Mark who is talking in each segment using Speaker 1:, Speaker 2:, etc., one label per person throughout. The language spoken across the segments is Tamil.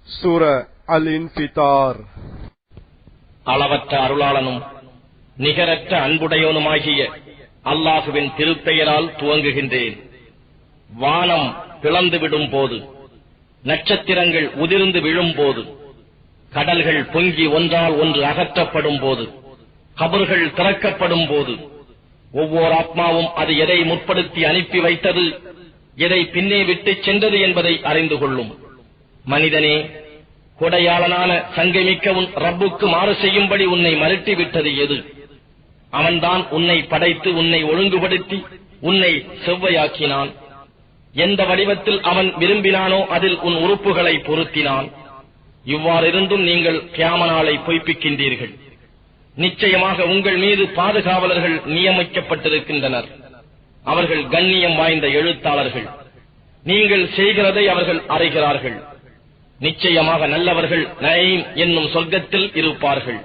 Speaker 1: சூர அல்-இன்ஃபிதார்.
Speaker 2: அளவற்ற அருளாளனும் நிகரற்ற அன்புடையவனுமாகிய அல்லாஹுவின் திருப்பெயரால் துவங்குகின்றேன். வானம் பிளந்துவிடும் போது, நட்சத்திரங்கள் உதிர்ந்து விழும் போது, கடல்கள் பொங்கி ஒன்றால் ஒன்று அகற்றப்படும் போது, கபர்கள் திறக்கப்படும் போது, ஒவ்வொரு ஆத்மாவும் அது எதை முற்படுத்தி அனுப்பி வைத்தது, எதை பின்னே விட்டுச் சென்றது என்பதை அறிந்து கொள்ளும். மனிதனே, கொடையாளனான சங்கைமிக்க உன் ரப்புக்கு மாறு செய்யும்படி உன்னை மறுட்டிவிட்டது எது? அவன்தான் உன்னை படைத்து உன்னை ஒழுங்குபடுத்தி உன்னை செவ்வையாக்கினான். எந்த வடிவத்தில் அவன் விரும்பினானோ அதில் உன் உறுப்புகளை பொருத்தினான். இவ்வாறிருந்தும் நீங்கள் கியாம நாளை பொய்ப்பிக்கின்றீர்கள். நிச்சயமாக உங்கள் மீது பாதுகாவலர்கள் நியமிக்கப்பட்டிருக்கின்றனர். அவர்கள் கண்ணியம் வாய்ந்த எழுத்தாளர்கள். நீங்கள் செய்கிறதை அவர்கள் அறிகிறார்கள். நிச்சயமாக நல்லவர்கள் நயீம் என்னும் சொர்க்கத்தில் இருப்பார்கள்.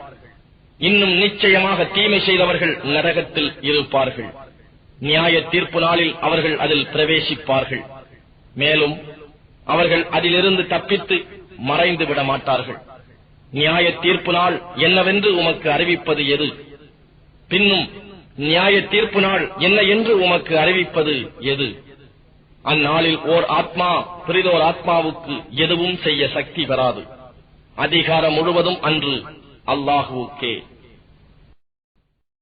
Speaker 2: இன்னும் நிச்சயமாக தீமை செய்தவர்கள் நரகத்தில் இருப்பார்கள். நியாய தீர்ப்பு நாளில் அவர்கள் அதில் பிரவேசிப்பார்கள். மேலும் அவர்கள் அதிலிருந்து தப்பித்து மறைந்து விட மாட்டார்கள். நியாய தீர்ப்பு நாள் என்னவென்று உமக்கு அறிவிப்பது எது? பின்னும் நியாய தீர்ப்பு நாள் என்ன என்று உமக்கு அறிவிப்பது எது? அந்நாளில் ஓர் ஆத்மா பிறிதோர் ஆத்மாவுக்கு எதுவும் செய்ய சக்தி பெறாது. அதிகாரம் முழுவதும் அன்று அல்லாஹுவுக்கே.